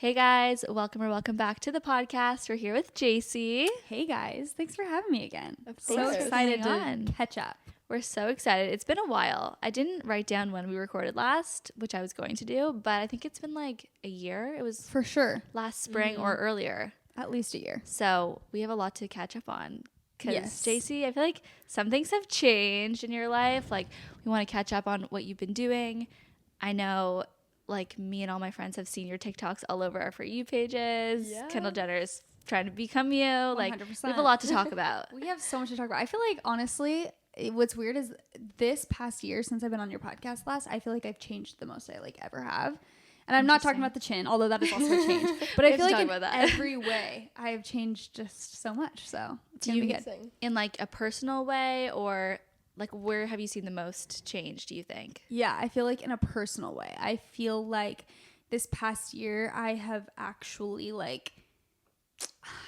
Hey guys, welcome back to the podcast. We're here with Jaci. Hey guys, thanks for having me again. Thanks So for excited coming to on. catch up. We're so excited. It's been a while. I didn't write down when we recorded last, which I was going to do, but I think it's been like a year. It was For sure. last spring or earlier. At least a year. So we have a lot to catch up on. Because, Yes. Jaci, I feel like some things have changed in your life. Like, we want to catch up on what you've been doing. I know, like, me and all my friends have seen your TikToks all over our For You pages. Yeah. Kendall Jenner is trying to become you. Like, 100%. we have a lot to talk about. We have so much to talk about. I feel like, honestly, what's weird is this past year since I've been on your podcast last, I feel like I've changed the most I like ever have. And I'm not talking about the chin, although that is also a change. But I feel like in every way, I have changed just so much. So it's going to be good. In, like, a personal way, or, like, where have you seen the most change, do you think? Yeah, I feel like in a personal way. I feel like this past year, I have actually, like,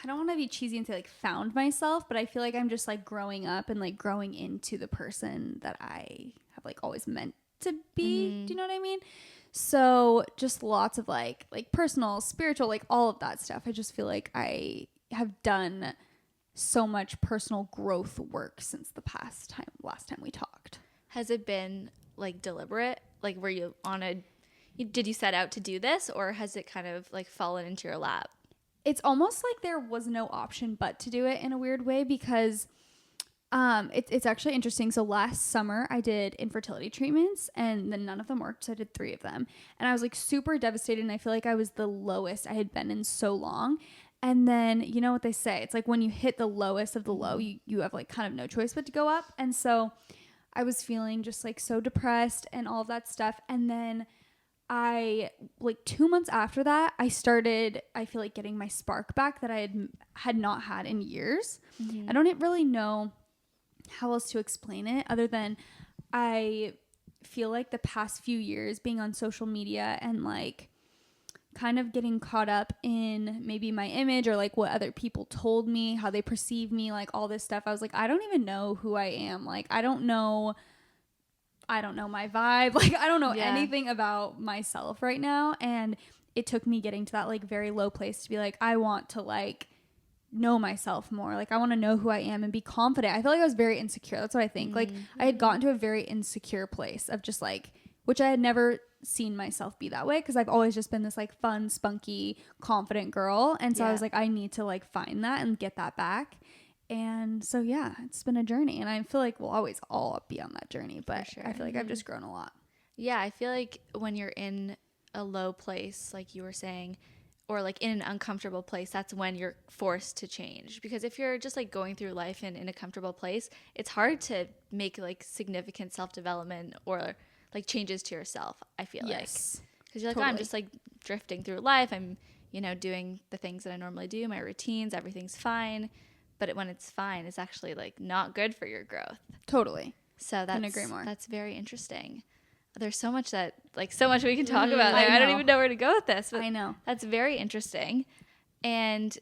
I don't want to be cheesy and say, like, found myself, but I feel like I'm just, like, growing up and, like, growing into the person that I have, like, always meant to be. Do you know what I mean? So just lots of like personal, spiritual, like all of that stuff. I just feel like I have done so much personal growth work since the last time we talked. Has it been like deliberate? Like, were you did you set out to do this, or has it kind of like fallen into your lap? It's almost like there was no option but to do it in a weird way, because it's actually interesting. So last summer I did infertility treatments and then none of them worked. So I did 3 of them and I was like super devastated. And I feel like I was the lowest I had been in so long. And then, you know what they say, it's like when you hit the lowest of the low, you have like kind of no choice but to go up. And so I was feeling just like so depressed and all of that stuff. And then I, like 2 months after that, I feel like getting my spark back that I had not had in years. I don't really know how else to explain it other than I feel like the past few years being on social media and like kind of getting caught up in maybe my image or like what other people told me, how they perceive me, like all this stuff. I was like, I don't even know who I am. Like, I don't know my vibe. Like, I don't know anything about myself right now. And it took me getting to that like very low place to be like, I want to like know myself more. Like, I want to know who I am and be confident. I feel like I was very insecure. That's what I think. Like, I had gotten to a very insecure place of just like, which I had never seen myself be that way, because I've always just been this like fun, spunky, confident girl. And so I was like, I need to like find that and get that back. And so yeah, it's been a journey, and I feel like we'll always all be on that journey, but sure. I feel like I've just grown a lot. Yeah, I feel like when you're in a low place, like you were saying, or like in an uncomfortable place, that's when you're forced to change. Because if you're just like going through life in a comfortable place, it's hard to make like significant self-development or like changes to yourself, I feel like. Because you're like, oh, I'm just like drifting through life. I'm, doing the things that I normally do, my routines, everything's fine. But when it's fine, it's actually like not good for your growth. Totally. So couldn't agree more. That's very interesting. There's so much we can talk about there. I don't even know where to go with this. But I know. That's very interesting. And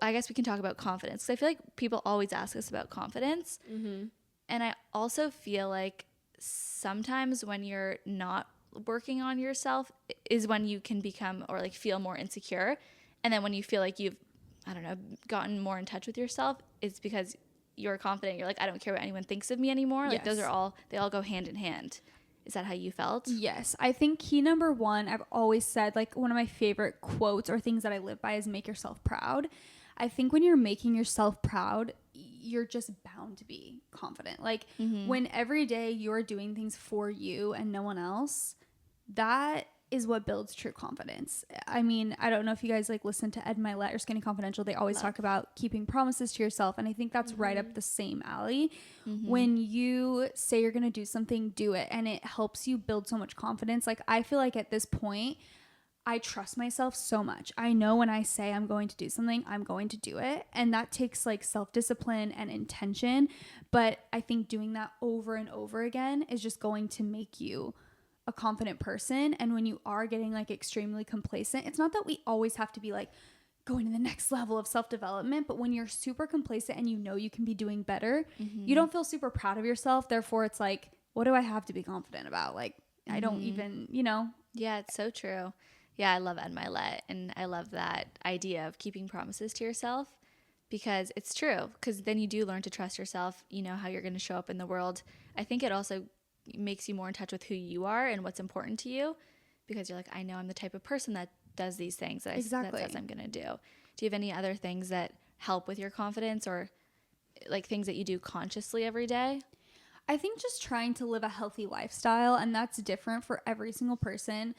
I guess we can talk about confidence. So I feel like people always ask us about confidence. And I also feel like sometimes when you're not working on yourself is when you can become or like feel more insecure. And then when you feel like you've, I don't know, gotten more in touch with yourself, it's because you're confident. You're like, I don't care what anyone thinks of me anymore. Like they all go hand in hand. Is that how you felt? Yes. I think key number 1, I've always said, like, one of my favorite quotes or things that I live by is make yourself proud. I think when you're making yourself proud, you're just bound to be confident. Like, when every day you're doing things for you and no one else, that is what builds true confidence. I mean, I don't know if you guys like listen to Ed Milet or Skinny Confidential. They always talk about keeping promises to yourself. And I think that's right up the same alley. When you say you're going to do something, do it. And it helps you build so much confidence. Like, I feel like at this point, I trust myself so much. I know when I say I'm going to do something, I'm going to do it. And that takes like self-discipline and intention. But I think doing that over and over again is just going to make you a confident person. And when you are getting like extremely complacent, it's not that we always have to be like going to the next level of self-development, but when you're super complacent and you know you can be doing better, you don't feel super proud of yourself. Therefore, it's like, what do I have to be confident about? Like, I don't even, Yeah, it's so true. Yeah, I love Ed Milet, and I love that idea of keeping promises to yourself, because it's true, because then you do learn to trust yourself. You know how you're going to show up in the world. I think it also makes you more in touch with who you are and what's important to you, because you're like, I know I'm the type of person that does these things that Exactly. that says I'm going to do. Do you have any other things that help with your confidence, or like things that you do consciously every day? I think just trying to live a healthy lifestyle, and that's different for every single person.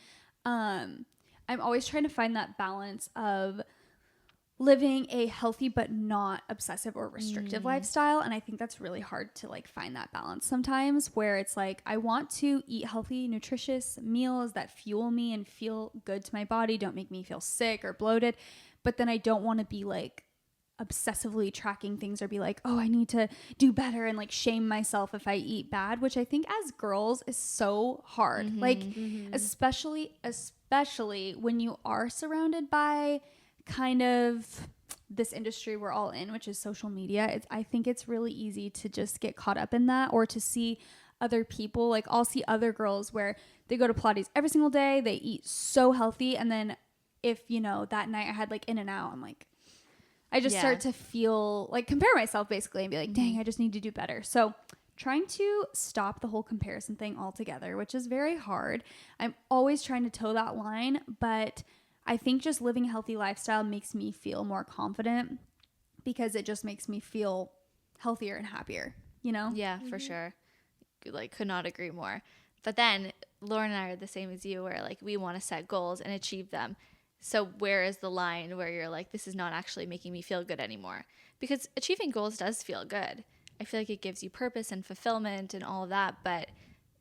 I'm always trying to find that balance of living a healthy but not obsessive or restrictive lifestyle, and I think that's really hard to like find that balance sometimes, where it's like I want to eat healthy, nutritious meals that fuel me and feel good to my body, don't make me feel sick or bloated, but then I don't want to be like obsessively tracking things or be like, oh, I need to do better and like shame myself if I eat bad, which I think as girls is so hard. Especially when you are surrounded by kind of this industry we're all in, which is social media. I think it's really easy to just get caught up in that, or to see other people. Like I'll see other girls where they go to Pilates every single day, they eat so healthy, and then if, you know, that night I had like In-N-Out, I'm like, I just start to feel like compare myself basically and be like, dang, I just need to do better. So trying to stop the whole comparison thing altogether, which is very hard. I'm always trying to toe that line, but I think just living a healthy lifestyle makes me feel more confident, because it just makes me feel healthier and happier, you know? Yeah, for sure. Like, could not agree more. But then Lauren and I are the same as you, where like we want to set goals and achieve them. So where is the line where you're like, this is not actually making me feel good anymore? Because achieving goals does feel good. I feel like it gives you purpose and fulfillment and all of that, but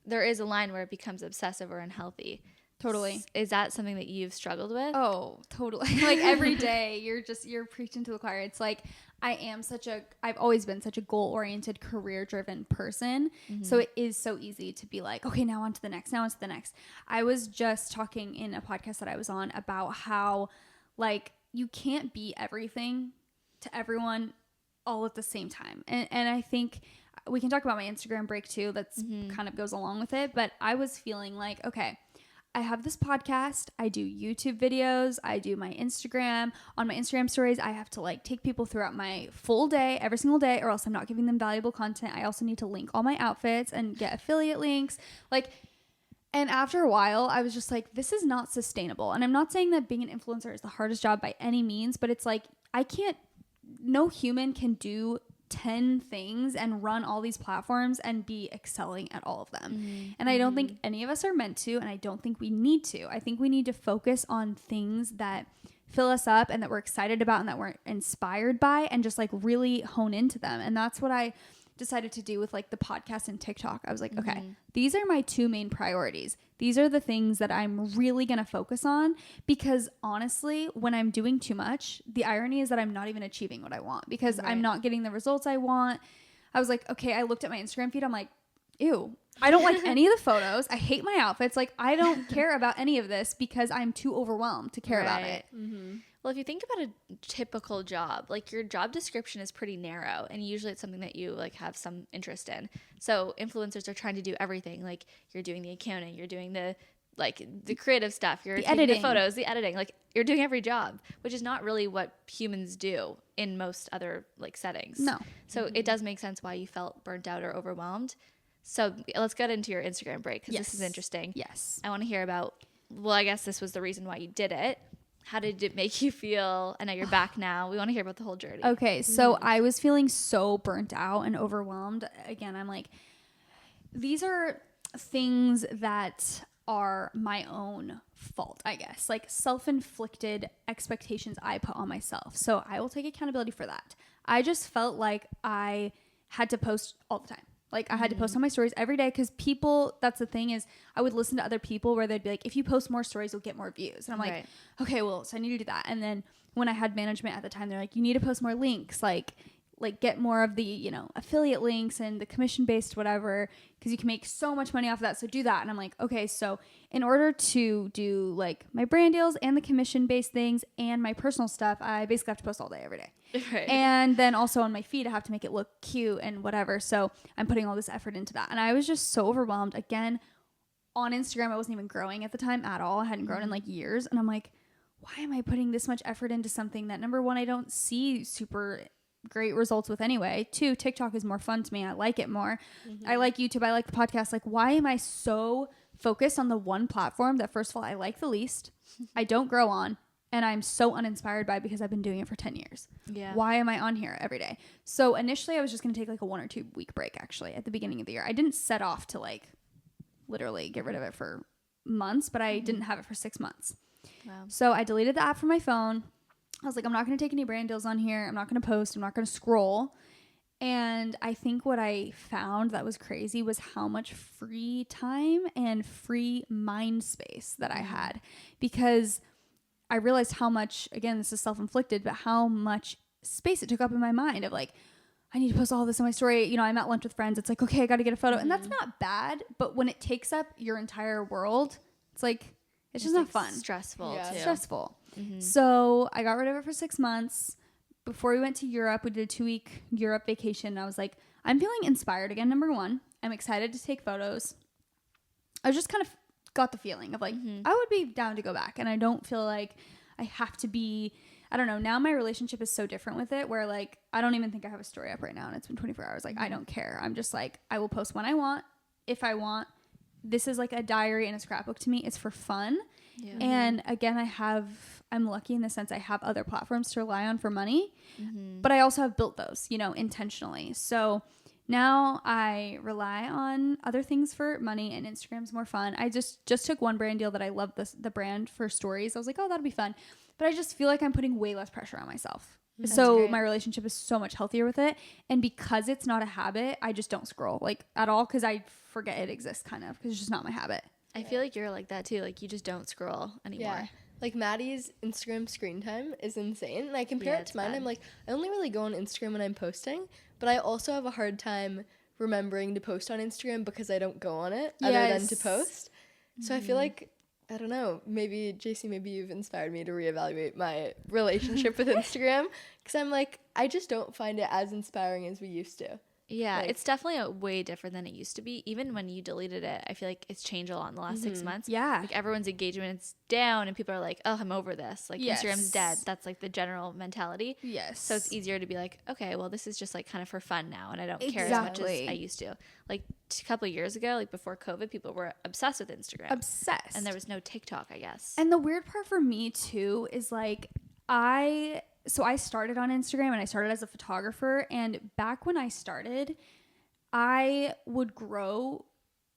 there is a line where it becomes obsessive or unhealthy. Totally. Is that something that you've struggled with? Oh, totally. Like every day you're preaching to the choir. It's like I've always been such a goal-oriented, career-driven person. So it is so easy to be like, okay, now on to the next, now on to the next. I was just talking in a podcast that I was on about how like you can't be everything to everyone all at the same time. And I think we can talk about my Instagram break too. That's kind of goes along with it. But I was feeling like, okay, I have this podcast, I do YouTube videos, I do my Instagram. On my Instagram stories, I have to like take people throughout my full day, every single day, or else I'm not giving them valuable content. I also need to link all my outfits and get affiliate links. And after a while, I was just like, this is not sustainable. And I'm not saying that being an influencer is the hardest job by any means, but it's like, no human can do 10 things and run all these platforms and be excelling at all of them. And I don't think any of us are meant to, and I don't think we need to. I think we need to focus on things that fill us up and that we're excited about and that we're inspired by, and just like really hone into them. And that's what I decided to do with like the podcast and TikTok. I was like, okay, these are my two main priorities. These are the things that I'm really going to focus on, because honestly, when I'm doing too much, the irony is that I'm not even achieving what I want, because I'm not getting the results I want. I was like, okay, I looked at my Instagram feed. I'm like, ew, I don't like any of the photos. I hate my outfits. Like, I don't care about any of this because I'm too overwhelmed to care about it. Well, if you think about a typical job, like your job description is pretty narrow, and usually it's something that you like have some interest in. So influencers are trying to do everything. Like you're doing the accounting, you're doing the creative stuff, you're taking editing, the photos, the editing, like you're doing every job, which is not really what humans do in most other like settings. No. So it does make sense why you felt burnt out or overwhelmed. So let's get into your Instagram break, because this is interesting. Yes. I want to hear about, well, I guess this was the reason why you did it. How did it make you feel? I know you're back now. We want to hear about the whole journey. Okay, so I was feeling so burnt out and overwhelmed. Again, I'm like, these are things that are my own fault, I guess. Like self-inflicted expectations I put on myself. So I will take accountability for that. I just felt like I had to post all the time. Like I had to post on my stories every day, because people, that's the thing, is I would listen to other people where they'd be like, if you post more stories, you'll get more views. And I'm like, okay, well, so I need to do that. And then when I had management at the time, they're like, you need to post more links, like get more of the, you know, affiliate links and the commission based whatever, because you can make so much money off of that. So do that. And I'm like, okay, so in order to do like my brand deals and the commission based things and my personal stuff, I basically have to post all day, every day. Right. And then also on my feed, I have to make it look cute and whatever. So I'm putting all this effort into that. And I was just so overwhelmed. Again, on Instagram, I wasn't even growing at the time at all. I hadn't grown in like years. And I'm like, why am I putting this much effort into something that, number one, I don't see super great results with anyway. 2, TikTok is more fun to me. I like it more. I like YouTube. I like the podcast. Like, why am I so focused on the one platform that, first of all, I like the least, I don't grow on, and I'm so uninspired by because I've been doing it for 10 years. Yeah. Why am I on here every day? So initially I was just going to take like a 1 or 2 week break actually at the beginning of the year. I didn't set off to like literally get rid of it for months, but I didn't have it for 6 months. Wow. So I deleted the app from my phone. I was like, I'm not going to take any brand deals on here. I'm not going to post. I'm not going to scroll. And I think what I found that was crazy was how much free time and free mind space that I had, because I realized how much, again, this is self-inflicted, but how much space it took up in my mind of like, I need to post all this on my story. You know, I'm at lunch with friends. It's like, okay, I got to get a photo. And that's not bad. But when it takes up your entire world, it's like, it's just not fun. Stressful too. It's stressful. So I got rid of it for 6 months. Before we went to Europe, we did a 2-week Europe vacation. And I was like, I'm feeling inspired again, number one. I'm excited to take photos. I just kind of got the feeling of like, I would be down to go back. And I don't feel like I have to be, I don't know. Now my relationship is so different with it, where like, I don't even think I have a story up right now and it's been 24 hours. Like, I don't care. I'm just like, I will post when I want, if I want. This is like a diary and a scrapbook to me. It's for fun. Yeah. And again, I'm lucky in the sense I have other platforms to rely on for money, but I also have built those, you know, intentionally. So now I rely on other things for money, and Instagram's more fun. I just took one brand deal that I love, the brand for stories. I was like, oh, that'll be fun. But I just feel like I'm putting way less pressure on myself. That's so great. My relationship is so much healthier with it. And because it's not a habit, I just don't scroll like at all, because I forget it exists kind of, because it's just not my habit. I feel like you're like that too. Like, you just don't scroll anymore. Yeah. Like, Maddie's Instagram screen time is insane. And I compare it to mine. I'm like, I only really go on Instagram when I'm posting, but I also have a hard time remembering to post on Instagram because I don't go on it other than to post. So I feel like, I don't know, maybe, Jaci, maybe you've inspired me to reevaluate my relationship with Instagram, because I'm like, I just don't find it as inspiring as we used to. Yeah, like, it's definitely way different than it used to be. Even when you deleted it, I feel like it's changed a lot in the last 6 months. Yeah. Like, everyone's engagement's down and people are like, oh, I'm over this. Like, Instagram's dead. That's like the general mentality. Yes. So it's easier to be like, okay, well, this is just like kind of for fun now, and I don't care as much as I used to. Like, a couple of years ago, like before COVID, people were obsessed with Instagram. Obsessed. And there was no TikTok, I guess. And the weird part for me too is like, I started on Instagram, and I started as a photographer. And back when I started, I would grow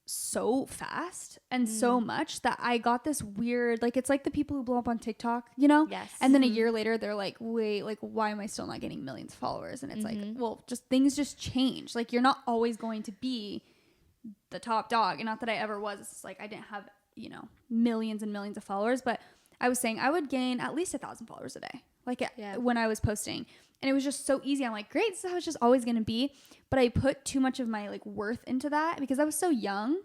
so fast and so much that I got this weird, like, it's like the people who blow up on TikTok, you know? Yes. And then a year later, they're like, wait, like, why am I still not getting millions of followers? And it's like, well, just things just change. Like, you're not always going to be the top dog. And not that I ever was. It's like, I didn't have, you know, millions and millions of followers, but I was saying I would gain at least 1,000 followers a day. Like, when I was posting, and it was just so easy. I'm like, great, this is how it's just always going to be. But I put too much of my like worth into that because I was so young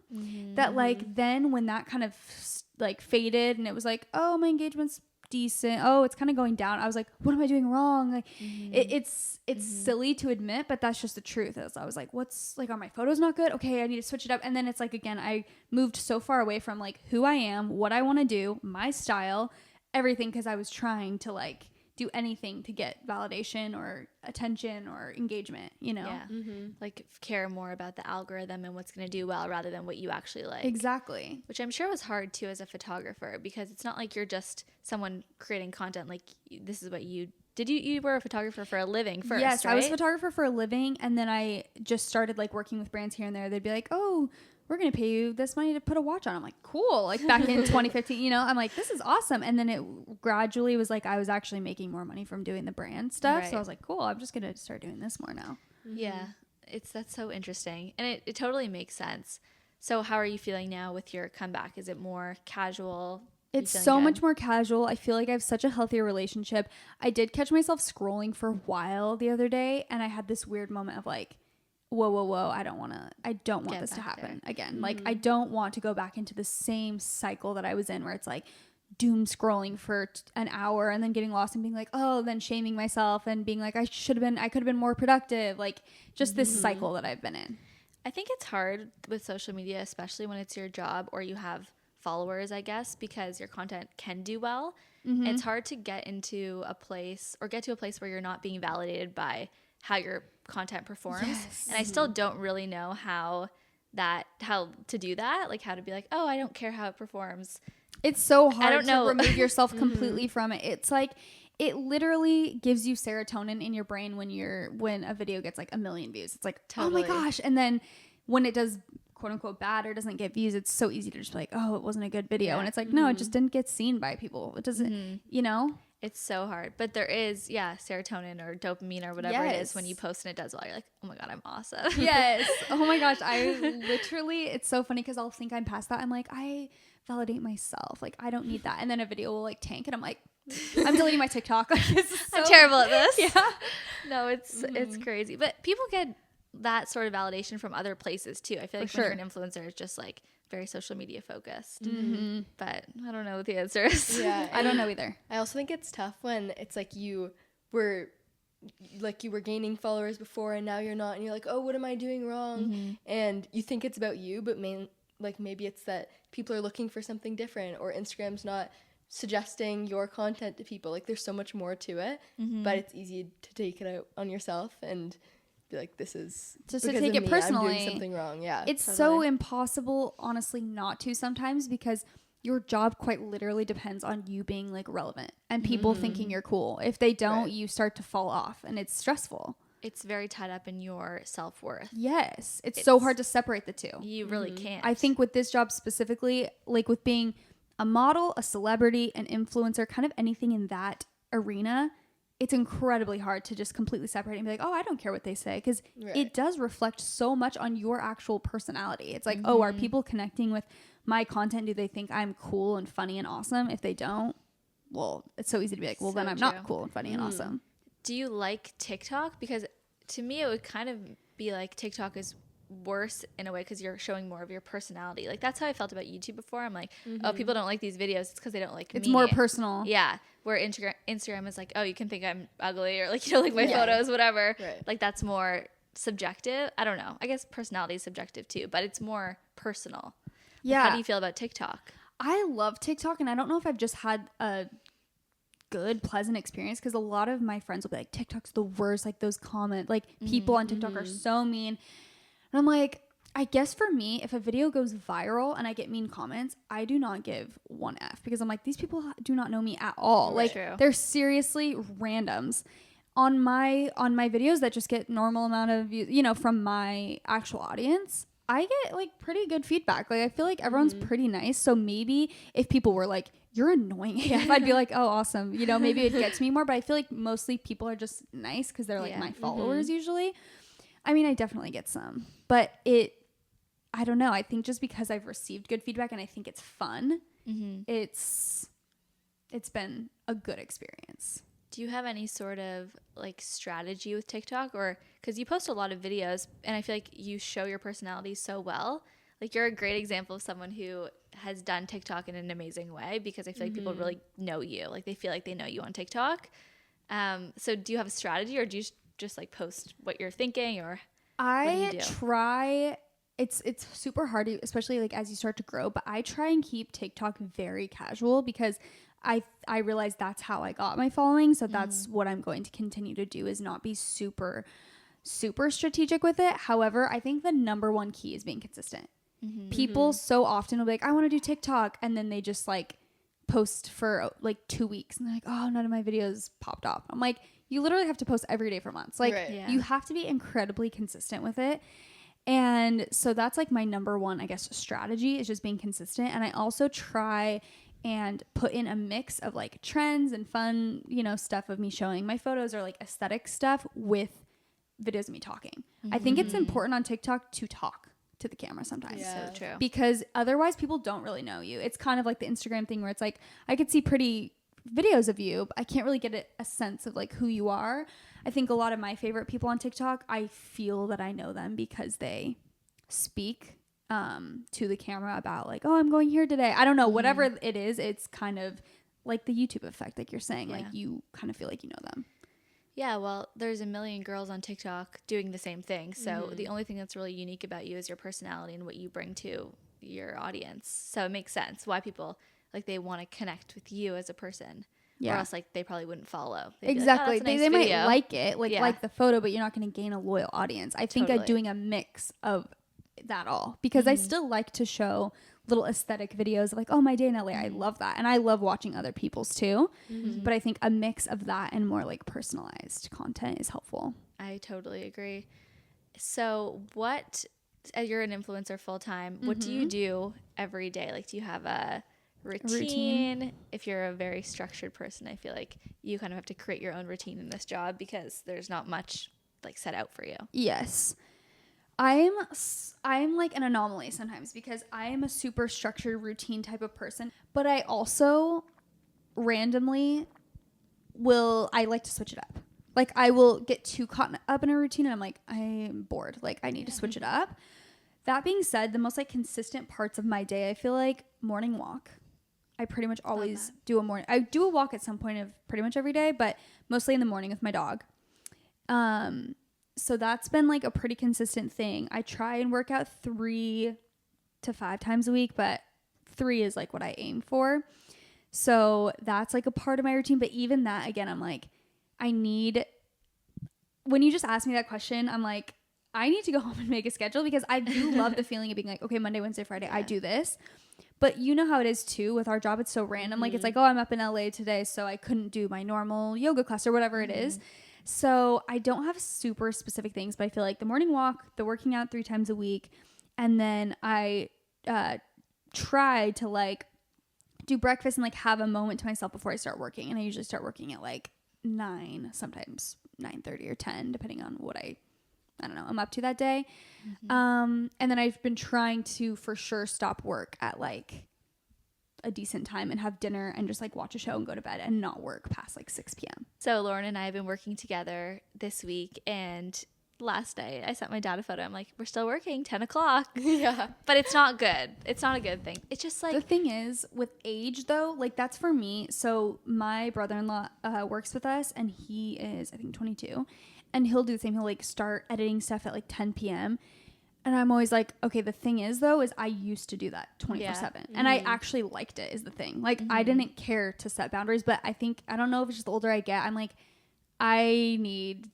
that like, then when that kind of like faded and it was like, oh, my engagement's decent. Oh, it's kind of going down. I was like, what am I doing wrong? Like, it's silly to admit, but that's just the truth. As I was like, what's like, are my photos not good? Okay, I need to switch it up. And then it's like, again, I moved so far away from like who I am, what I want to do, my style, everything. Cause I was trying to like do anything to get validation or attention or engagement, you know? Yeah. Like, care more about the algorithm and what's going to do well rather than what you actually like. Exactly. Which I'm sure was hard too as a photographer, because it's not like you're just someone creating content. Like, this is what you did. You were a photographer for a living first, yes, right? I was a photographer for a living. And then I just started like working with brands here and there. They'd be like, oh, we're going to pay you this money to put a watch on. I'm like, cool. Like, back in 2015, you know, I'm like, this is awesome. And then it gradually was like, I was actually making more money from doing the brand stuff. Right. So I was like, cool, I'm just going to start doing this more now. Yeah. That's so interesting. And it totally makes sense. So how are you feeling now with your comeback? Is it more casual? It's so much more casual. I feel like I have such a healthier relationship. I did catch myself scrolling for a while the other day, and I had this weird moment of like, whoa, I don't want this to happen again. Like, I don't want to go back into the same cycle that I was in, where it's like doom scrolling for an hour and then getting lost and being like, oh, then shaming myself and being like, I could have been more productive. Like, just this cycle that I've been in. I think it's hard with social media, especially when it's your job or you have followers, I guess, because your content can do well. Mm-hmm. It's hard to get to a place where you're not being validated by how your content performs. Yes. And I still don't really know how to do that, like how to be like, oh, I don't care how it performs. It's so hard I don't know. to remove yourself completely from it. It's like it literally gives you serotonin in your brain when a video gets like 1 million views. It's like, Totally. oh my gosh. And then when it does quote unquote bad or doesn't get views, it's so easy to just be like, oh, it wasn't a good video. Yeah. And it's like, no, it just didn't get seen by people. It doesn't, you know? It's so hard. But there is, serotonin or dopamine or whatever it is when you post and it does well. You're like, oh my God, I'm awesome. Yes. Oh my gosh. I literally, it's so funny because I'll think I'm past that. I'm like, I validate myself. Like, I don't need that. And then a video will like tank and I'm like, I'm deleting my TikTok. Like, I'm terrible at this. Yeah. No, it's crazy. But people get that sort of validation from other places too. I feel like when you're an influencer, it's just like very social media focused. But I don't know what the answer is. Yeah, I don't know either. I also think it's tough when it's like you were gaining followers before and now you're not, and you're like, oh, what am I doing wrong? And you think it's about you, but maybe it's that people are looking for something different, or Instagram's not suggesting your content to people. Like, there's so much more to it, but it's easy to take it out on yourself and be like, this is Just to because take of it me, personally. I'm doing something wrong. Yeah, It's so impossible, honestly, not to sometimes, because your job quite literally depends on you being like relevant and people thinking you're cool. If they don't, you start to fall off, and it's stressful. It's very tied up in your self-worth. Yes. It's so hard to separate the two. You really can't. I think with this job specifically, like with being a model, a celebrity, an influencer, kind of anything in that arena, it's incredibly hard to just completely separate and be like, oh, I don't care what they say. Because it does reflect so much on your actual personality. It's like, oh, are people connecting with my content? Do they think I'm cool and funny and awesome? If they don't, well, it's so easy to be like, well, then I'm not cool and funny and awesome. Do you like TikTok? Because to me, it would kind of be like TikTok is worse in a way because you're showing more of your personality. Like, that's how I felt about YouTube before. I'm like, oh, people don't like these videos. It's because they don't like me. It's more personal. Yeah. Where Instagram is like, oh, you can think I'm ugly, or like, you don't like my photos, whatever. Right. Like, that's more subjective. I don't know. I guess personality is subjective too, but it's more personal. Yeah. How do you feel about TikTok? I love TikTok, and I don't know if I've just had a good, pleasant experience, because a lot of my friends will be like, TikTok's the worst. Like, those comment, like people on TikTok are so mean. And I'm like, I guess for me, if a video goes viral and I get mean comments, I do not give one F, because I'm like, these people do not know me at all. Right. Like, True. they're seriously randoms. On my videos that just get normal amount of views, you know, from my actual audience, I get like pretty good feedback. Like, I feel like everyone's pretty nice. So maybe if people were like, you're annoying AF, I'd be like, oh, awesome. You know, maybe it'd get to me more. But I feel like mostly people are just nice because they're like my followers usually. I mean, I definitely get some, but I don't know. I think just because I've received good feedback and I think it's fun, it's been a good experience. Do you have any sort of like strategy with TikTok, or because you post a lot of videos and I feel like you show your personality so well? Like, you're a great example of someone who has done TikTok in an amazing way, because I feel like people really know you. Like, they feel like they know you on TikTok. So do you have a strategy, or do you just like post what you're thinking, or what do you do? Try. It's super hard, especially like as you start to grow, but I try and keep TikTok very casual, because I realize that's how I got my following. So that's what I'm going to continue to do, is not be super, super strategic with it. However, I think the number one key is being consistent. People so often will be like, I want to do TikTok. And then they just like post for like 2 weeks and they're like, oh, none of my videos popped off. I'm like, you literally have to post every day for months. Like, you have to be incredibly consistent with it. And so that's like my number one, I guess, strategy, is just being consistent. And I also try and put in a mix of like trends and fun, you know, stuff of me showing my photos, or like aesthetic stuff with videos of me talking. I think it's important on TikTok to talk to the camera sometimes. So true. Because otherwise people don't really know you. It's kind of like the Instagram thing where it's like, I could see pretty videos of you, but I can't really get a sense of like who you are. I think a lot of my favorite people on TikTok, I feel that I know them because they speak to the camera about like, oh, I'm going here today. I don't know, whatever it is, it's kind of like the YouTube effect, like you're saying, like you kind of feel like you know them. Yeah, well, there's a million girls on TikTok doing the same thing. So the only thing that's really unique about you is your personality and what you bring to your audience. So it makes sense why people like they want to connect with you as a person. Yeah. Or else like they probably wouldn't follow. They'd Exactly. be like, oh, they nice might like it, like the photo, but you're not going to gain a loyal audience. I think doing a mix of that all, because I still like to show little aesthetic videos of like, oh, my day in LA. I love that. And I love watching other people's too. But I think a mix of that and more like personalized content is helpful. I totally agree. So you're an influencer full time. What do you do every day? Like, do you have a routine? If you're a very structured person, I feel like you kind of have to create your own routine in this job because there's not much like set out for you. Yes. I'm like an anomaly sometimes because I am a super structured routine type of person, but I also randomly I like to switch it up. Like I will get too caught up in a routine and I'm like, I'm bored. Like I need to switch it up. That being said, the most like consistent parts of my day, I feel like morning walk. I pretty much always do a morning. I do a walk at some point of pretty much every day, but mostly in the morning with my dog. So that's been like a pretty consistent thing. I try and work out 3 to 5 times a week, but 3 is like what I aim for. So that's like a part of my routine. But even that, again, I'm like, when you just asked me that question, I'm like, I need to go home and make a schedule because I do love the feeling of being like, okay, Monday, Wednesday, Friday, I do this. But you know how it is too with our job. It's so random. Like it's like, oh, I'm up in LA today, so I couldn't do my normal yoga class or whatever it is. So I don't have super specific things, but I feel like the morning walk, the working out 3 times a week, and then I try to like do breakfast and like have a moment to myself before I start working. And I usually start working at like 9, sometimes 9:30 or 10, depending on what I don't know, I'm up to that day. And then I've been trying to for sure stop work at like a decent time and have dinner and just like watch a show and go to bed and not work past like 6 p.m. So Lauren and I have been working together this week, and last night I sent my dad a photo. I'm like, we're still working 10 o'clock. Yeah. But it's not good. It's not a good thing. It's just like. The thing is with age though, like that's for me. So my brother-in-law works with us and he is, I think 22, and he'll do the same. He'll like start editing stuff at like 10 p.m. And I'm always like, okay, the thing is though, is I used to do that 24/7 and I actually liked it is the thing. Like I didn't care to set boundaries, but I don't know if it's just the older I get, I'm like, I need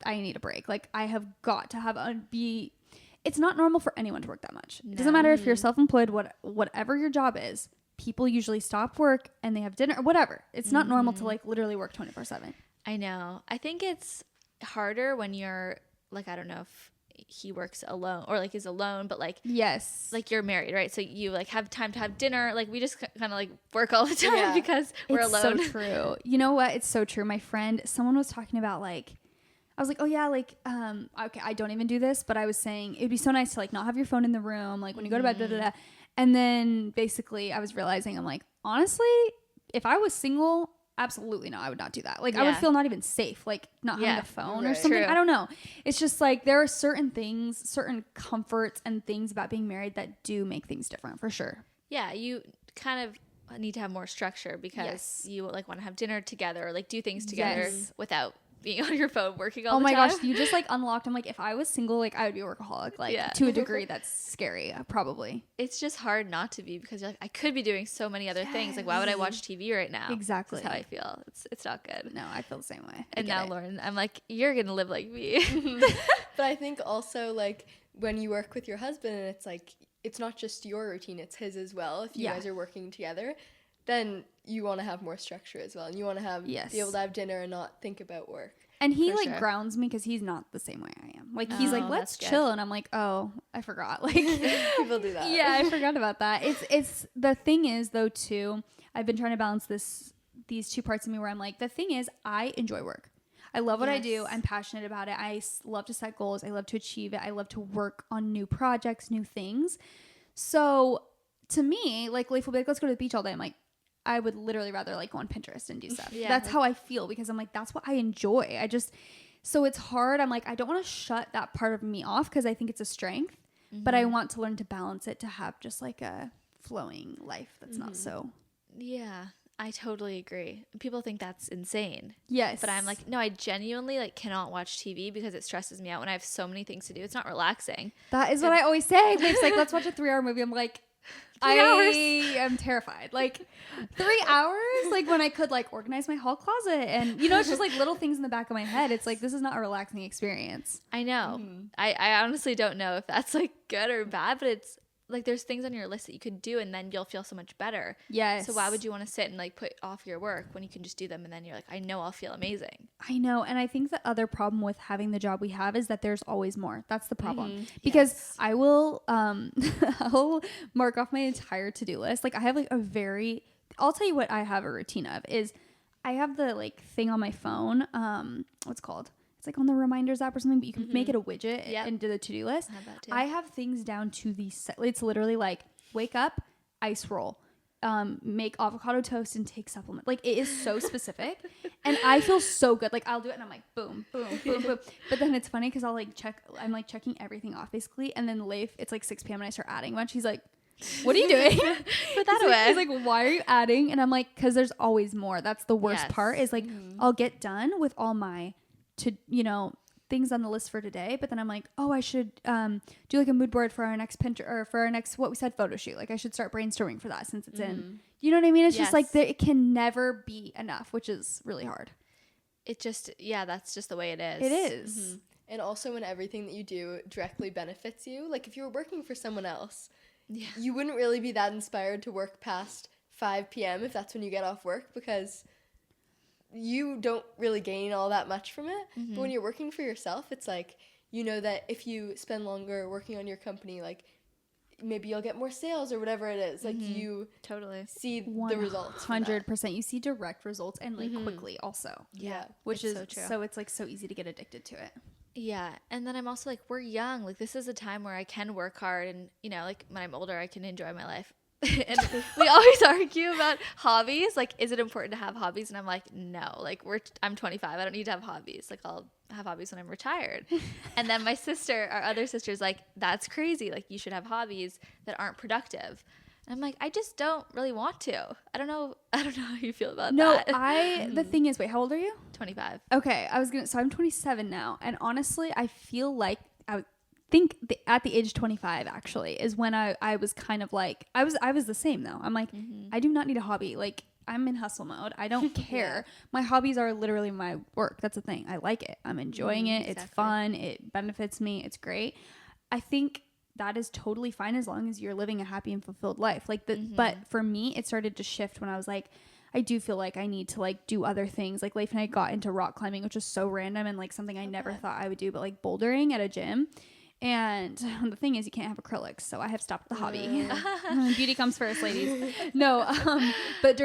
a break. Like I have got to have it's not normal for anyone to work that much. No. It doesn't matter if you're self-employed, whatever your job is, people usually stop work and they have dinner or whatever. It's not normal to like literally work 24/7. I know. I think it's harder when you're like, I don't know if he works alone or like is alone, but like, yes, like you're married, right? So you like have time to have dinner. Like we just kind of like work all the time because we're alone. It's so true. You know what? It's so true. My friend, someone was talking about like, I was like, oh yeah, like, okay, I don't even do this, but I was saying it'd be so nice to like not have your phone in the room, like when you go to bed, da, da, da. And then basically I was realizing, I'm like, honestly, if I was single, absolutely no, I would not do that. Like I would feel not even safe, like not having a phone or something. True. I don't know. It's just like there are certain things, certain comforts and things about being married that do make things different for sure. Yeah, you kind of need to have more structure because you like want to have dinner together or like do things together without being on your phone working all the time. Oh my gosh, you just like unlocked. I'm like, if I was single, like I would be a workaholic, like to a degree that's scary, probably. It's just hard not to be because you're like, I could be doing so many other things. Like, why would I watch TV right now? Exactly. That's how I feel. It's not good. No, I feel the same way. And now, Lauren, I'm like, you're gonna live like me. But I think also like when you work with your husband, and it's like it's not just your routine; it's his as well. If you guys are working together, then you want to have more structure as well, and you want to have be able to have dinner and not think about work. And he like grounds me because he's not the same way I am. Like he's like, let's chill, and I'm like, oh, I forgot. Like people do that. Yeah, I forgot about that. It's the thing is though too. I've been trying to balance these 2 parts of me where I'm like, the thing is, I enjoy work. I love what I do. I'm passionate about it. I love to set goals. I love to achieve it. I love to work on new projects, new things. So to me, like Leif will be like, let's go to the beach all day. I'm like, I would literally rather like go on Pinterest and do stuff. That's how I feel because I'm like, that's what I enjoy. So it's hard. I'm like, I don't want to shut that part of me off because I think it's a strength, but I want to learn to balance it to have just like a flowing life that's not so. Yeah. I totally agree. People think that's insane. Yes. But I'm like, no, I genuinely like cannot watch TV because it stresses me out when I have so many things to do. It's not relaxing. That is what I always say. Wave's like, let's watch a 3-hour movie. I'm like, 3 hours. I am terrified. Like 3 hours, like when I could like organize my hall closet, and you know, it's just like little things in the back of my head. It's like, this is not a relaxing experience. I know. I honestly don't know if that's like good or bad, but it's like there's things on your list that you could do and then you'll feel so much better. Yes. So why would you want to sit and like put off your work when you can just do them and then you're like, I know I'll feel amazing. I know. And I think the other problem with having the job we have is that there's always more. That's the problem. Because I will I'll mark off my entire to-do list. Like I have like I'll tell you what I have a routine of is I have the like thing on my phone. What's it called? It's like on the reminders app or something, but you can make it a widget and do the to-do list. I have things down to it's literally like wake up, ice roll, make avocado toast and take supplement. Like it is so specific and I feel so good. Like I'll do it and I'm like, boom, boom, boom, boom. But then it's funny because I'm like checking everything off basically. And then Leif, it's like 6 p.m. and I start adding a bunch. He's like, what are you doing? Put that away. He's like, why are you adding? And I'm like, because there's always more. That's the worst part is like, I'll get done with all my things on the list for today, but then I'm like, oh, I should do like a mood board for our next Pinterest or for our next what we said photo shoot. Like I should start brainstorming for that since it's in. You know what I mean? It's just like it can never be enough, which is really hard. It just that's just the way it is. It is. And also when everything that you do directly benefits you. Like if you were working for someone else, you wouldn't really be that inspired to work past 5 p.m. if that's when you get off work because you don't really gain all that much from it. But when you're working for yourself, it's like, you know that if you spend longer working on your company, like maybe you'll get more sales or whatever it is. Like you totally see the results. 100%. You see direct results and like quickly also. Yeah. Which is so true. So it's like so easy to get addicted to it. Yeah. And then I'm also like, we're young. Like this is a time where I can work hard and, like when I'm older, I can enjoy my life. And we always argue about hobbies. Like, is it important to have hobbies? And I'm like, no. Like, I'm 25. I don't need to have hobbies. Like, I'll have hobbies when I'm retired. And then our other sister's like, that's crazy. Like, you should have hobbies that aren't productive. And I'm like, I just don't really want to. I don't know how you feel about that. No, the thing is, wait, how old are you? 25. Okay, so I'm 27 now. And honestly, I feel like at the age of 25 actually is when I was kind of like I was the same though. I'm like I do not need a hobby. Like I'm in hustle mode. I don't care. My hobbies are literally my work. That's the thing. I like it. I'm enjoying it. Exactly. It's fun. It benefits me. It's great. I think that is totally fine as long as you're living a happy and fulfilled life. Like but for me it started to shift when I was like I do feel like I need to like do other things. Like Leif and I got into rock climbing, which is so random and like something I never thought I would do, but like bouldering at a gym. And the thing is, you can't have acrylics, so I have stopped the hobby. Beauty comes first, ladies. No, but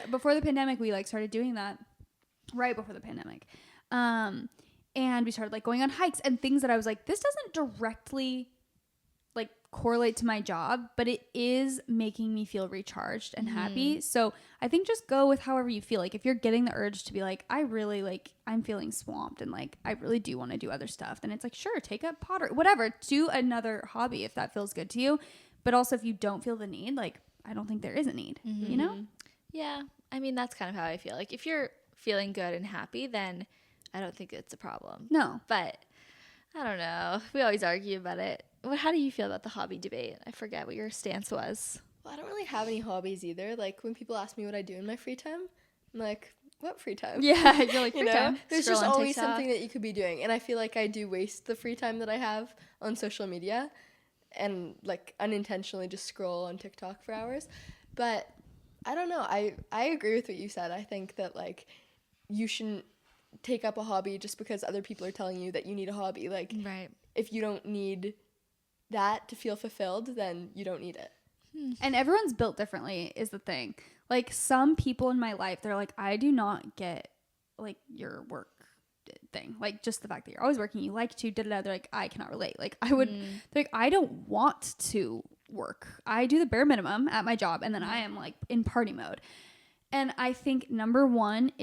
before the pandemic, we like started doing that right before the pandemic. And we started like going on hikes and things that I was like, this doesn't directly like correlate to my job, but it is making me feel recharged and happy. So I think just go with however you feel. Like if you're getting the urge to be like, I really like, I'm feeling swamped and like, I really do want to do other stuff. Then it's like, sure, take up pottery, whatever, do another hobby if that feels good to you. But also if you don't feel the need, like, I don't think there is a need, you know? Yeah. I mean, that's kind of how I feel. Like if you're feeling good and happy, then I don't think it's a problem. No. But I don't know. We always argue about it. How do you feel about the hobby debate? I forget what your stance was. Well, I don't really have any hobbies either. Like when people ask me what I do in my free time, I'm like, what free time? Yeah, you're like, free time. There's just always something that you could be doing. And I feel like I do waste the free time that I have on social media and like unintentionally just scroll on TikTok for hours. But I don't know. I agree with what you said. I think that like you shouldn't take up a hobby just because other people are telling you that you need a hobby. Like if you don't need that to feel fulfilled, then you don't need it. And everyone's built differently is the thing. Like some people in my life, they're like, I do not get like your work thing. Like just the fact that you're always working, you like to, they're like, I cannot relate. Like I would, like, I don't want to work. I do the bare minimum at my job and then I am like in party mode. And I think number one,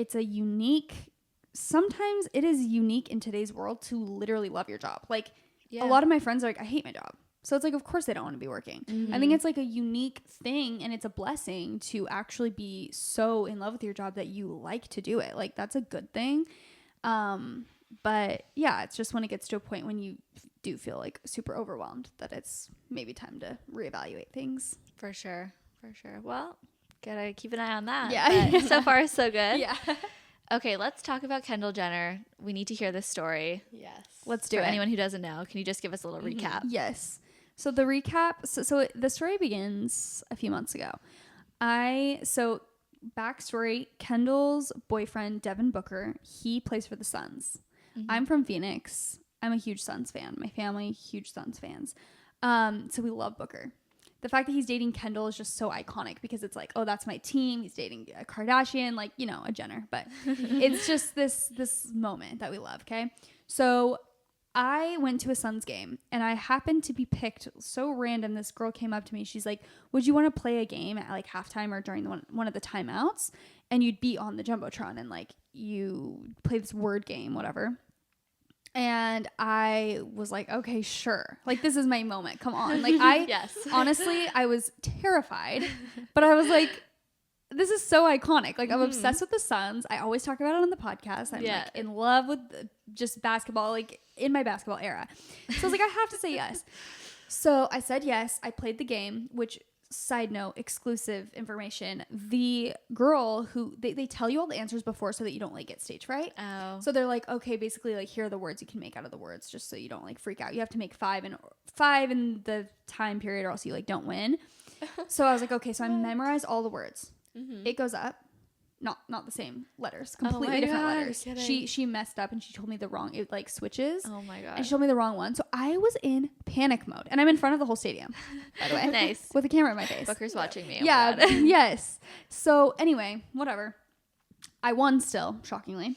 sometimes it is unique in today's world to literally love your job. Like a lot of my friends are like, I hate my job. So it's like, of course they don't want to be working. I think it's like a unique thing, and it's a blessing to actually be so in love with your job that you like to do it. Like, that's a good thing. But yeah, it's just when it gets to a point when you do feel like super overwhelmed that it's maybe time to reevaluate things. For sure. Well, gotta keep an eye on that. Yeah. But so far, so good. Yeah. Okay, let's talk about Kendall Jenner. We need to hear this story. Yes. Let's do For it. anyone who doesn't know, can you just give us a little recap? Yes. So the recap. So the story begins a few months ago. Backstory, Kendall's boyfriend, Devin Booker, he plays for the Suns. I'm from Phoenix. I'm a huge Suns fan. My family, huge Suns fans. So we love Booker. The fact that he's dating Kendall is just so iconic because it's like, oh, that's my team. He's dating a Kardashian, like, you know, a Jenner. But it's just this moment that we love, okay? So I went to a Suns game, and I happened to be picked. So random, this girl came up to me. She's like, would you want to play a game at like halftime or during one of the timeouts? And you'd be on the Jumbotron, and like you play this word game, whatever. And I was like, okay, sure. Like, this is my moment. Come on. Like, honestly, I was terrified, but I was like, this is so iconic. Like, I'm obsessed with the Suns. I always talk about it on the podcast. I'm like in love with just basketball, like in my basketball era. So I was like, I have to say yes. So I said yes. I played the game, which, side note, exclusive information. The girl who they tell you all the answers before so that you don't like get stage fright. Oh. So they're like, okay, basically like here are the words you can make out of the words just so you don't like freak out. You have to make five in the time period or else you like don't win. So I was like, okay, so I memorized all the words. It goes up. Not the same letters, completely different letters. She messed up and she told me the wrong, it like switches. Oh my god. And she told me the wrong one. So I was in panic mode, and I'm in front of the whole stadium, by the way. Nice. With a camera in my face. Booker's watching me. Yeah. Yes. So anyway, whatever. I won still, shockingly.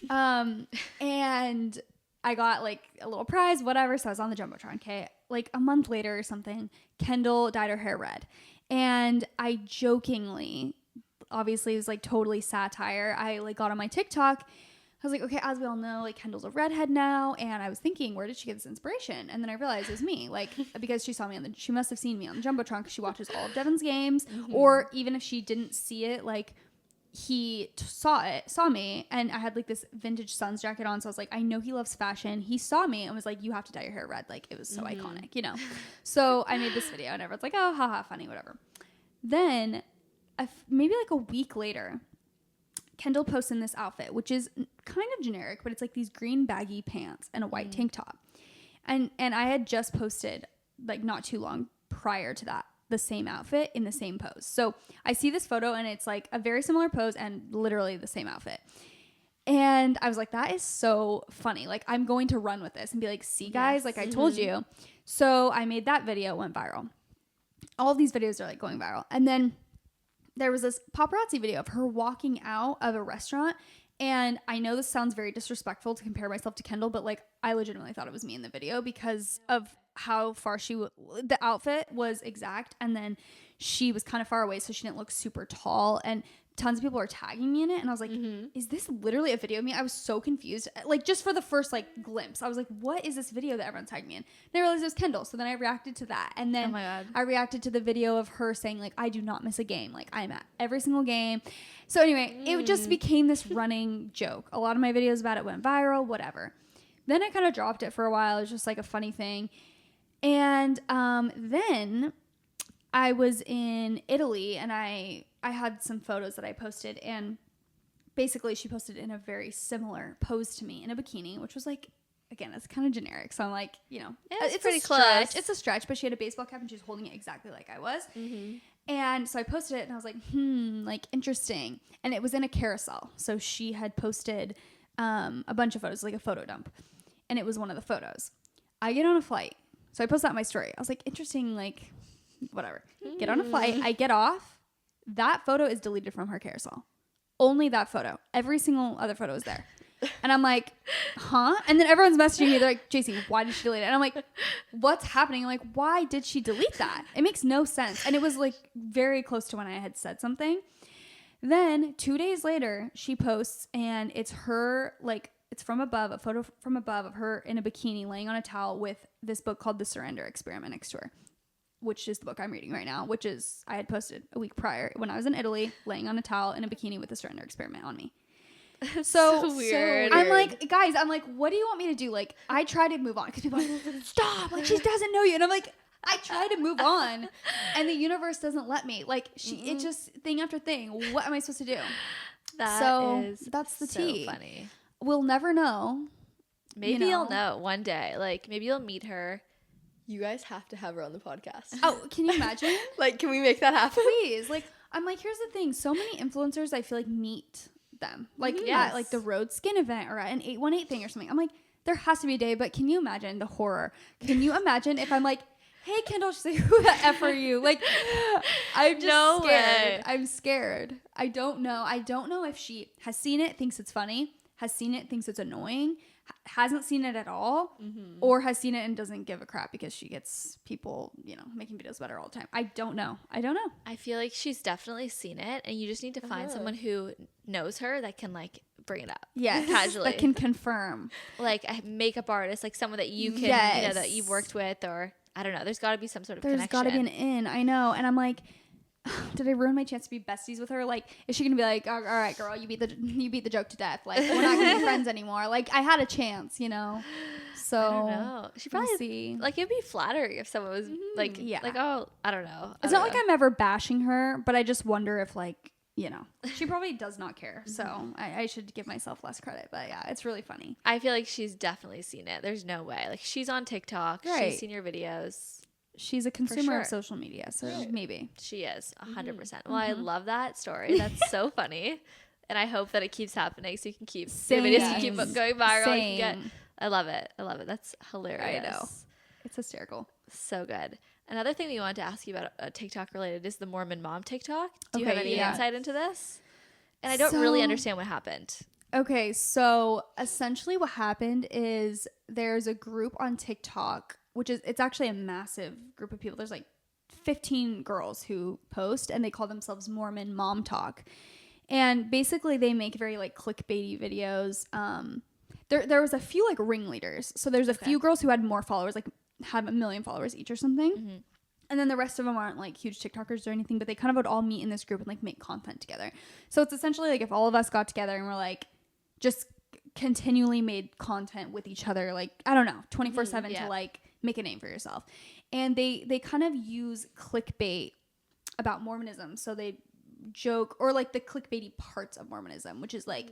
And I got like a little prize, whatever. So I was on the Jumbotron. Okay. Like a month later or something, Kendall dyed her hair red. And I jokingly, obviously it was like totally satire, I like got on my TikTok. I was like, okay, as we all know, like Kendall's a redhead now. And I was thinking, where did she get this inspiration? And then I realized it was me, like, because she saw me she must have seen me on the Jumbotron because she watches all of Devin's games. Or even if she didn't see it, like he saw me, and I had like this vintage Suns jacket on. So I was like, I know he loves fashion. He saw me and was like, you have to dye your hair red. Like, it was so iconic, you know? So I made this video and everyone's like, oh, haha, funny, whatever. Then maybe like a week later, Kendall posts in this outfit, which is kind of generic, but it's like these green baggy pants and a white tank top. And I had just posted like not too long prior to that, the same outfit in the same pose. So I see this photo and it's like a very similar pose and literally the same outfit. And I was like, that is so funny. Like, I'm going to run with this and be like, see guys, like I told you. So I made that video, went viral. All of these videos are like going viral. And then there was this paparazzi video of her walking out of a restaurant. And I know this sounds very disrespectful to compare myself to Kendall, but like I legitimately thought it was me in the video because of how far the outfit was exact. And then she was kind of far away, so she didn't look super tall. And tons of people were tagging me in it. And I was like, is this literally a video of me? I was so confused. Like, just for the first like glimpse, I was like, what is this video that everyone's tagging me in? And I realized it was Kendall. So then I reacted to that. And then I reacted to the video of her saying like, I do not miss a game. Like, I'm at every single game. So anyway, it just became this running joke. A lot of my videos about it went viral, whatever. Then I kind of dropped it for a while. It was just like a funny thing. And then I was in Italy and I had some photos that I posted, and basically she posted in a very similar pose to me in a bikini, which was like, again, it's kind of generic. So I'm like, you know, it's pretty close. It's a stretch, but she had a baseball cap and she was holding it exactly like I was. And so I posted it and I was like, like interesting. And it was in a carousel. So she had posted a bunch of photos, like a photo dump. And it was one of the photos. I get on a flight. So I posted that on my story. I was like, interesting, like, whatever. Get on a flight. I get off. That photo is deleted from her carousel. Only that photo. Every single other photo is there. And I'm like, huh? And then everyone's messaging me. They're like, Jaci, why did she delete it? And I'm like, what's happening? I'm like, why did she delete that? It makes no sense. And it was like very close to when I had said something. Then 2 days later, she posts and it's her like it's from above, a photo from above of her in a bikini laying on a towel with this book called The Surrender Experiment next to her, which is the book I'm reading right now, which is I had posted a week prior when I was in Italy, laying on a towel in a bikini with The Surrender Experiment on me. So weird. I'm like, guys, what do you want me to do? Like, I try to move on because people are like, stop, like she doesn't know you. And I'm like, I try to move on and the universe doesn't let me. Like it's just thing after thing. What am I supposed to do? That's the tea. So funny. We'll never know. Maybe you'll know one day. Like maybe you'll meet her. You guys have to have her on the podcast. Oh, can you imagine? Like, can we make that happen? Please. Like, I'm like, here's the thing. So many influencers, I feel like, meet them. Like, yes. at, like, the Road Skin event or at an 818 thing or something. I'm like, there has to be a day, but can you imagine the horror? Can you imagine if I'm like, hey, Kendall, she's like, who the F are you? Like, I'm just No scared. way. I'm scared. I don't know. I don't know if she has seen it, thinks it's funny, has seen it, thinks it's annoying, hasn't seen it at all, or has seen it and doesn't give a crap because she gets people, you know, making videos about her all the time. I don't know. I feel like she's definitely seen it, and you just need to find someone who knows her that can like bring it up. Yes. Casually. That can confirm. Like a makeup artist, like someone that you can, you know, that you've worked with, or I don't know. There's got to be some sort of connection. There's got to be an in. I know. And I'm like, did I ruin my chance to be besties with her? Like, is she gonna be like, all right, girl, you beat the joke to death. Like, we're not gonna be friends anymore. Like, I had a chance, you know. So I don't know. She probably see. Like it'd be flattering if someone was like, like, oh, I don't know. It's not like I'm ever bashing her, but I just wonder if, like, you know, she probably does not care. So I should give myself less credit. But yeah, it's really funny. I feel like she's definitely seen it. There's no way. Like she's on TikTok. Right. She's seen your videos. She's a consumer sure. of social media, so maybe. She is 100%. Well, I love that story. That's so funny. And I hope that it keeps happening so you can keep the videos can keep going viral. You can get, I love it. That's hilarious. I know. It's hysterical. So good. Another thing we wanted to ask you about TikTok related is the Mormon mom TikTok. Do you have any insight into this? And I don't really understand what happened. Okay, so essentially what happened is there's a group on TikTok, it's actually a massive group of people. There's like 15 girls who post and they call themselves Mormon Mom Talk. And basically they make very like clickbaity videos. There was a few like ringleaders. So there's a few girls who had more followers, like had 1 million followers each or something. And then the rest of them aren't like huge TikTokers or anything, but they kind of would all meet in this group and like make content together. So it's essentially like if all of us got together and we're like just continually made content with each other, like, I don't know, 24/7 to like make a name for yourself. And they kind of use clickbait about Mormonism. So they joke, or like the clickbaity parts of Mormonism, which is like,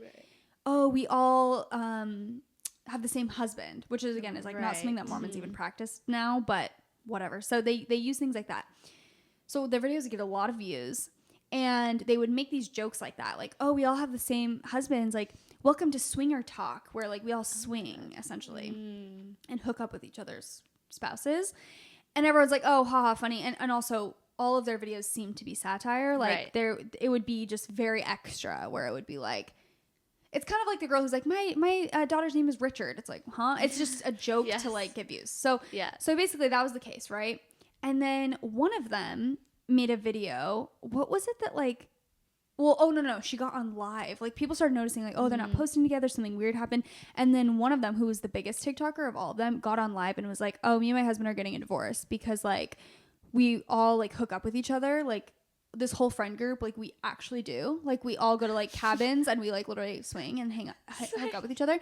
oh, we all have the same husband, which is again is like not something that Mormons even practice now, but whatever. So they use things like that. So their videos get a lot of views, and they would make these jokes like that, like, oh, we all have the same husbands, like, welcome to swinger talk, where like we all swing essentially and hook up with each other's spouses. And everyone's like, oh, haha, funny. And also all of their videos seem to be satire. Like it would be just very extra, where it would be like, it's kind of like the girl who's like, my daughter's name is Richard. It's like, huh? It's just a joke to like get views. So basically that was the case, right? And then one of them made a video. What was it that like, well, oh, no, she got on live. Like, people started noticing, like, oh, they're not posting together. Something weird happened. And then one of them, who was the biggest TikToker of all of them, got on live and was like, oh, me and my husband are getting a divorce because, like, we all, like, hook up with each other. Like, this whole friend group, like, we actually do. Like, we all go to, like, cabins and we, like, literally swing and hook up with each other.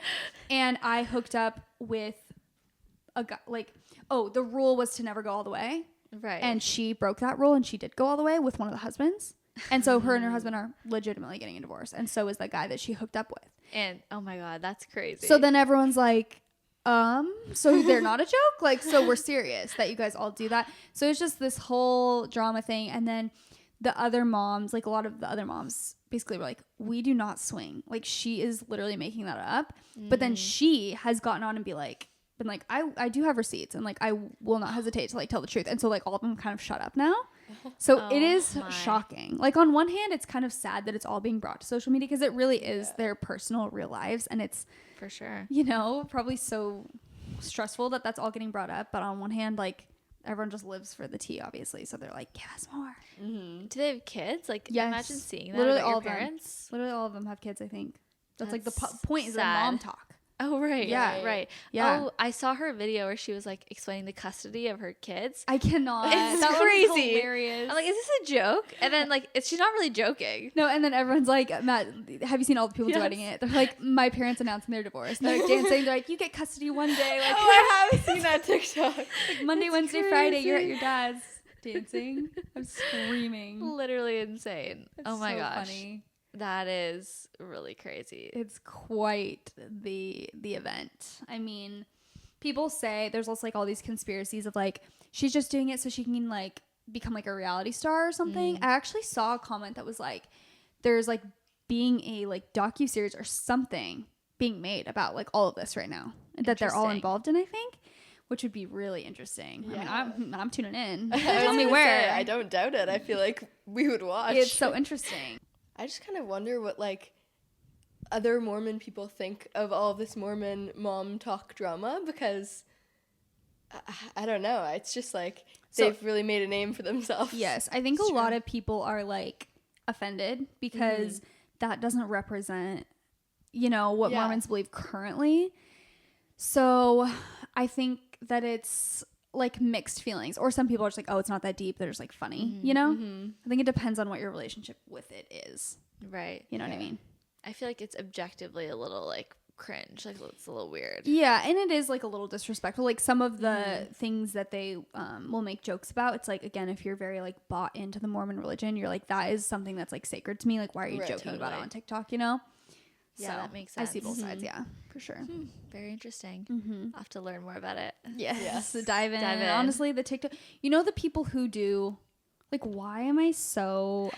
And I hooked up with a guy, like, oh, the rule was to never go all the way. Right. And she broke that rule and she did go all the way with one of the husbands. And so her and her husband are legitimately getting a divorce. And so is that guy that she hooked up with. And oh my God, that's crazy. So then everyone's like, so they're not a joke? Like, so we're serious that you guys all do that. So it's just this whole drama thing. And then the other moms, like a lot of the other moms basically were like, we do not swing. Like, she is literally making that up. But then she has gotten on and been like, I do have receipts, and like I will not hesitate to like tell the truth. And so like all of them kind of shut up now. So it is shocking. Like, on one hand, it's kind of sad that it's all being brought to social media, because it really is their personal real lives, and it's for sure, you know, probably so stressful that that's all getting brought up. But on one hand, like, everyone just lives for the tea, obviously, so they're like, give us more. Do they have kids? Like, yes. Imagine seeing that. Literally about all your of them. parents. Literally all of them have kids, I think. That's like the point sad. is the mom talk. Oh, right. Yeah. Right. Yeah. Oh, I saw her video where she was like explaining the custody of her kids. I cannot. It's that crazy. Was hilarious. I'm like, is this a joke? And then like, she's not really joking. No, and then everyone's like, Matt, have you seen all the people Yes. duetting it? They're like, my parents announcing their divorce. They're like dancing. They're like, you get custody one day. Like, I have seen that TikTok. like Monday, Wednesday, crazy. Friday, you're at your dad's dancing. I'm screaming. Literally insane. It's oh my so gosh. funny. That is really crazy. It's quite the event. I mean, people say there's also like all these conspiracies of like she's just doing it so she can like become like a reality star or something. I actually saw a comment that was like there's like being a like docuseries or something being made about like all of this right now that they're all involved in, I think, which would be really interesting. Yeah. I mean, I'm tuning in. I Tell was me gonna where. say, I don't doubt it. I feel like we would watch. It's so interesting. I just kind of wonder what like other Mormon people think of all of this Mormon mom talk drama, because I don't know. It's just like they've really made a name for themselves. Yes, I think It's a lot true. of people are like offended because that doesn't represent, you know, what Yeah. Mormons believe currently. So I think that it's like mixed feelings, or some people are just like, oh, it's not that deep. They're just like funny, you know? I think it depends on what your relationship with it is. Right. You know what I mean? I feel like it's objectively a little like cringe. Like it's a little weird. Yeah, and it is like a little disrespectful. Like some of the things that they will make jokes about, it's like, again, if you're very like bought into the Mormon religion, you're like, that is something that's like sacred to me. Like, why are you Right, joking about it totally. on TikTok, you know? Yeah, So, that makes I see both sense. sides, yeah, for sure. Very interesting. Mm-hmm. I'll have to learn more about it. Yes. So dive in. Dive in. Honestly, the TikTok, you know, the people who do, like, why am I'm so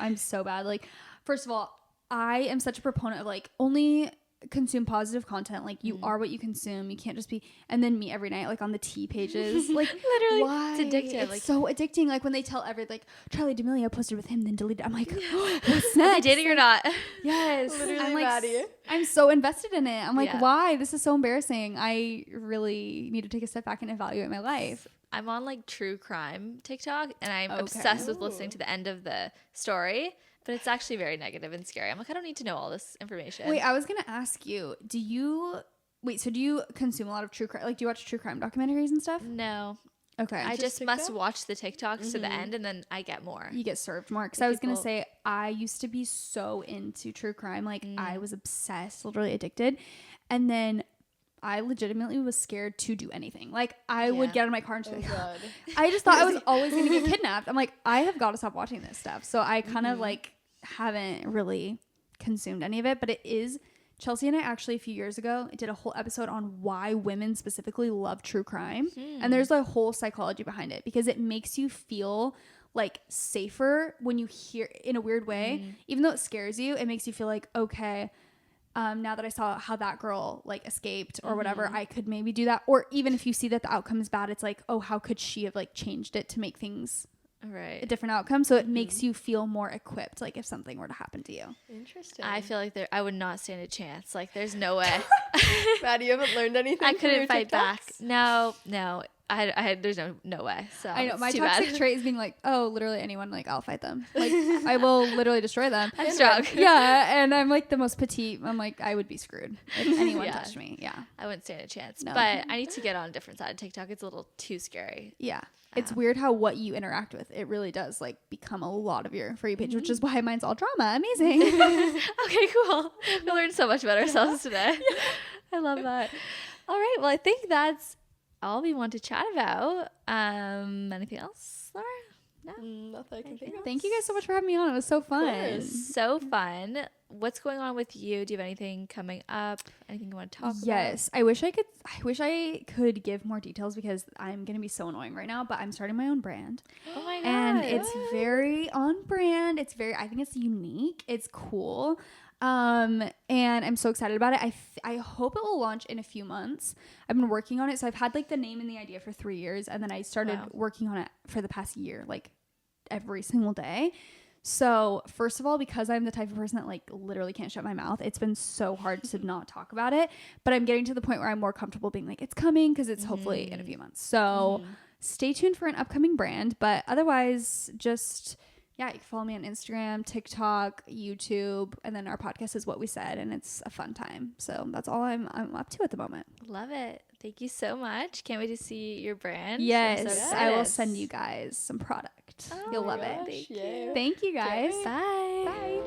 bad. Like, first of all, I am such a proponent of like only consume positive content. Like you are what you consume. You can't just be, and then me every night, like on the tea pages, like Literally, why? it's addictive. It's Like, so addicting. Like when they tell like Charlie D'Amelio posted with him, then deleted. I'm like, what's are they next? dating or not? Yes. Literally, I'm like, Maddie. I'm so invested in it. I'm like, Yeah. why? This is so embarrassing. I really need to take a step back and evaluate my life. I'm on like true crime TikTok, and I'm Okay. obsessed with listening to the end of the story. But it's actually very negative and scary. I'm like, I don't need to know all this information. Wait, I was gonna ask you, do you consume a lot of true crime? Like, do you watch true crime documentaries and stuff? No, Okay. I just TikTok? must watch the TikToks to the end, and then I get more. You get served more. Because I was going to People- say, I used to be so into true crime. Like, I was obsessed, literally addicted. And then I legitimately was scared to do anything. Like, I would Yeah. get out of my car and just Oh be like, God. I just thought I was always going to get kidnapped. I'm like, I have got to stop watching this stuff. So I kind of like haven't really consumed any of it. But it is, Chelsea and I actually a few years ago did a whole episode on why women specifically love true crime. And there's a whole psychology behind it because it makes you feel like safer when you hear, in a weird way, even though it scares you, it makes you feel like, okay, now that I saw how that girl like escaped or whatever, I could maybe do that. Or even if you see that the outcome is bad, it's like, oh, how could she have like changed it to make things Right. a different outcome? So it makes you feel more equipped, like if something were to happen to you. Interesting. I feel like I would not stand a chance. Like, there's no way. Maddie, you haven't learned anything. I from couldn't your fight back. TikToks? No. There's no way. So I know it's my too toxic bad. trait is being like, oh, literally anyone, like I'll fight them. Like I will literally destroy them. I'm strong. Yeah, and I'm like the most petite. I'm like, I would be screwed if anyone Yeah. touched me. Yeah. I wouldn't stand a chance. No. But I need to get on a different side of TikTok. It's a little too scary. Yeah. It's weird how what you interact with, it really does like become a lot of your For You page, which is why mine's all drama. Amazing. Okay, cool. We learned so much about ourselves today. I love that. All right. Well, I think that's all we want to chat about. Anything else, Laura? No? Not that I can think of. Thank you guys so much for having me on. It was so fun. course. So fun. What's going on with you? Do you have anything coming up? Anything you want to talk about? Yes, I wish I could give more details because I'm gonna be so annoying right now. But I'm starting my own brand, Oh my god. and it's very on brand. I think it's unique. It's cool, and I'm so excited about it. I hope it will launch in a few months. I've been working on it, so I've had like the name and the idea for 3 years, and then I started Wow. working on it for the past year, like every single day. So first of all, because I'm the type of person that like literally can't shut my mouth, it's been so hard to not talk about it. But I'm getting to the point where I'm more comfortable being like, it's coming because it's hopefully in a few months. So stay tuned for an upcoming brand. But otherwise, just yeah, you can follow me on Instagram, TikTok, YouTube, and then our podcast is What We Said, and it's a fun time. So that's all I'm up to at the moment. Love it. Thank you so much. Can't wait to see your brand. Yes, I'm so I will excited. send you guys some product. Oh You'll my love gosh, it. yeah. Thank you guys. Bye. Bye.